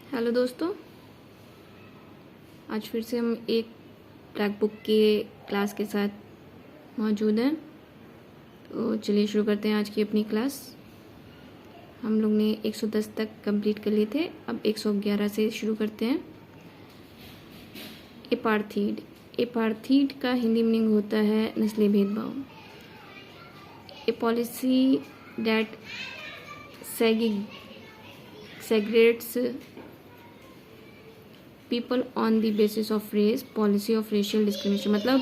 Hello दोस्तों, आज फिर से हम एक ब्लैक बुक के क्लास के साथ मौजूद हैं। तो चलिए शुरू करते हैं आज की अपनी क्लास। हम लोग ने 110 तक कंप्लीट कर लिए थे, अब 111 से शुरू करते हैं। एपार्थीड। एपार्थीड का हिंदी मीनिंग होता है नस्ली भेदभाव। A policy that segregates people on the basis of race, policy of racial discrimination. मतलब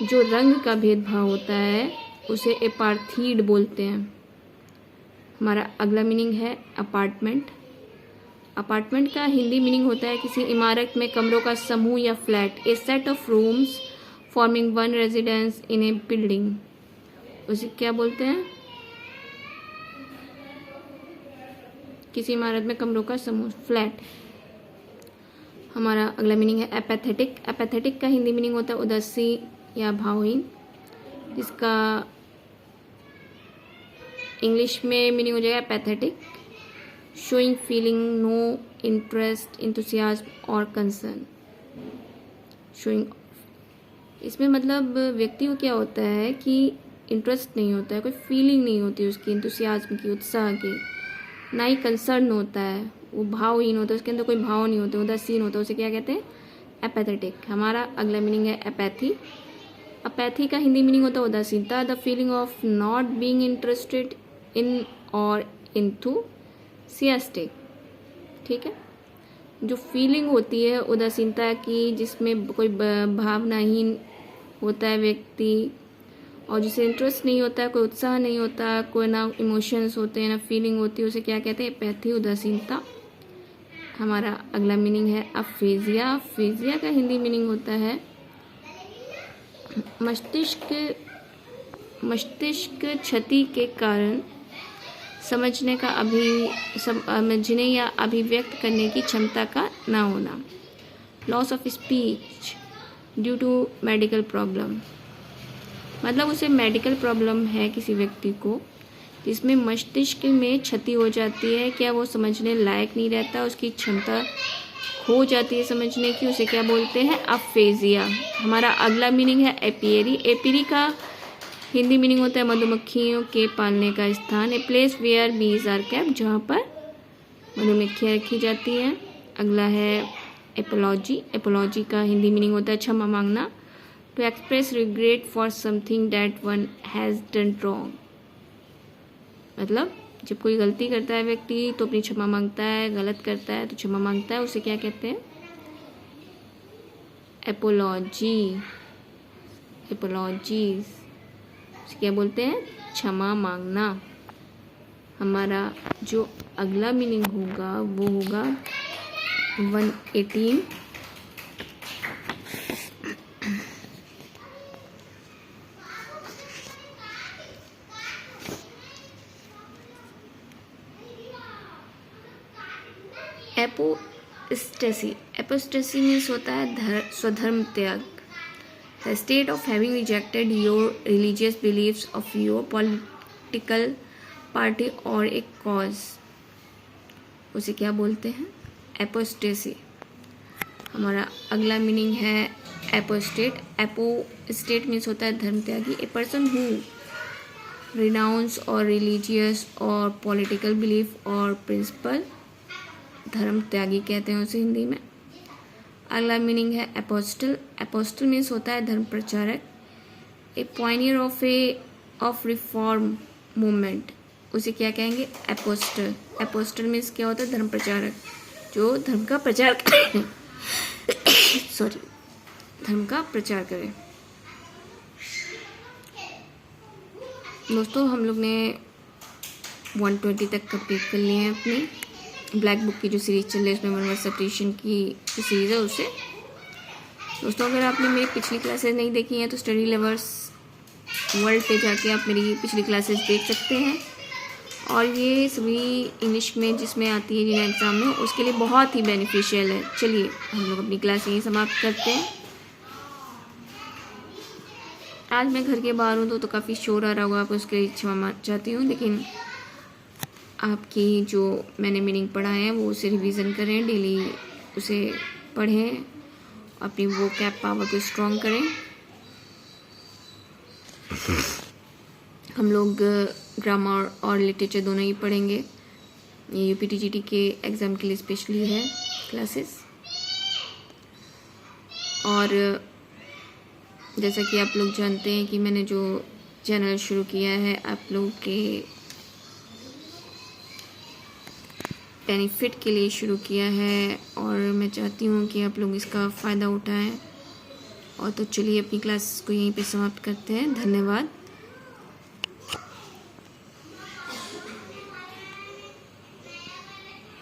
जो रंग का भेदभाव होता है उसे एपार्थीड बोलते हैं। हमारा अगला मीनिंग है अपार्टमेंट। अपार्टमेंट का हिंदी मीनिंग होता है किसी इमारत में कमरों का समूह या flat, A set of rooms forming one residence in A building. उसे क्या बोलते हैं? किसी इमारत में कमरों का समूह, फ्लैट। हमारा अगला मीनिंग है एपैथेटिक। एपैथेटिक का हिंदी मीनिंग होता है उदासी या भावहीन, जिसका इंग्लिश में मीनिंग हो जाएगा apathetic, showing feeling no interest, enthusiasm और कंसर्न। शोइंग, इसमें मतलब व्यक्ति को क्या होता है कि इंटरेस्ट नहीं होता है, कोई फीलिंग नहीं होती उसकी, इंथुसियाज्म की, उत्साह की, ना ही कंसर्न होता है, वो भावहीन होता है, उसके अंदर कोई भाव नहीं होते, उदासीन होता है, उसे क्या कहते हैं? एपैथेटिक। हमारा अगला मीनिंग है अपैथी। अपैथी का हिंदी मीनिंग होता है उदासीनता, the feeling of not being interested in और इंथुसियास्टिक। ठीक है, जो फीलिंग होती है उदासीनता की, जिसमें कोई भावनाहीन होता है व्यक्ति, और जिसे इंटरेस्ट नहीं होता है, कोई उत्साह नहीं होता, कोई ना इमोशंस होते हैं ना फीलिंग होती है, उसे क्या कहते हैं? एपैथी, उदासीनता। हमारा अगला मीनिंग है अफेजिया। अफेजिया का हिंदी मीनिंग होता है मस्तिष्क क्षति के कारण समझने या अभिव्यक्त करने की क्षमता का ना होना, loss of speech due to medical problem. मतलब उसे मेडिकल प्रॉब्लम है किसी व्यक्ति को, जिसमें मस्तिष्क में क्षति हो जाती है, क्या वो समझने लायक नहीं रहता, उसकी क्षमता खो जाती है समझने की, उसे क्या बोलते हैं? अफेजिया। हमारा अगला मीनिंग है एपियरी। एपियरी का हिंदी मीनिंग होता है मधुमक्खियों के पालने का स्थान, a place where bees are kept, जहाँ पर मधुमक्खियाँ रखी जाती हैं। अगला है एपोलॉजी। एपोलॉजी का हिंदी मीनिंग होता है क्षमा मांगना, to express regret for something that one has done wrong. मतलब जब कोई गलती करता है व्यक्ति तो अपनी क्षमा मांगता है, गलत करता है तो क्षमा मांगता है, उसे क्या कहते हैं? एपोलॉजी। एपोलॉजीज उसे क्या बोलते हैं? क्षमा मांगना। हमारा जो अगला मीनिंग होगा वो होगा 118। एपोस्टेसी। एपोस्टेसी मीन्स होता है स्वधर्म त्याग, the state of having rejected your religious beliefs of your political party और ए कॉज। उसे क्या बोलते हैं? एपोस्टेसी। हमारा अगला मीनिंग है एपोस्टेट। एपोस्टेट मीन्स होता है धर्म त्यागी, ए पर्सन हु रिनाउंस और रिलीजियस और पॉलिटिकल बिलीफ और प्रिंसिपल, धर्म त्यागी कहते हैं उसे हिंदी में। अगला मीनिंग है एपोस्टल। एपोस्टल मीन्स होता है धर्म प्रचारक, ए पॉइनियर ऑफ रिफॉर्म मूवमेंट, उसे क्या कहेंगे? एपोस्टल। एपोस्टल मीन्स क्या होता है? धर्म प्रचारक, जो धर्म का प्रचार करे सॉरी धर्म का प्रचार करे। दोस्तों, हम लोग ने 120 तक कंप्लीट कर लिए हैं अपनी ब्लैक बुक की जो सीरीज़ चल रही है, उसमें वन वर्ड सब्स्टिट्यूशन की जो सीरीज़ है उससे। दोस्तों, अगर आपने मेरी पिछली क्लासेस नहीं देखी हैं तो स्टडी लवर्स वर्ल्ड पे जाके आप मेरी पिछली क्लासेस देख सकते हैं, और ये सभी इंग्लिश में जिसमें आती है जिन एग्ज़ाम में, उसके लिए बहुत ही बेनिफिशियल है। चलिए हम लोग अपनी क्लास यहीं समाप्त करते हैं। आज मैं घर के बाहर हूँ तो काफ़ी शोर आ रहा होगा, आपको उसके लिए क्षमा चाहती हूँ, लेकिन आपकी जो मैंने मीनिंग पढ़ा है वो उसे रिवीजन करें, डेली उसे पढ़ें, अपनी वोकैब पावर को स्ट्रॉन्ग करें। हम लोग ग्रामर और लिटरेचर दोनों ही पढ़ेंगे। ये यूपीटीजीटी के एग्ज़ाम के लिए स्पेशली है क्लासेस। और जैसा कि आप लोग जानते हैं कि मैंने जो चैनल शुरू किया है आप लोगों के बेनिफिट के लिए शुरू किया है, और मैं चाहती हूँ कि आप लोग इसका फ़ायदा उठाएं। और तो चलिए अपनी क्लास को यहीं पे समाप्त करते हैं। धन्यवाद।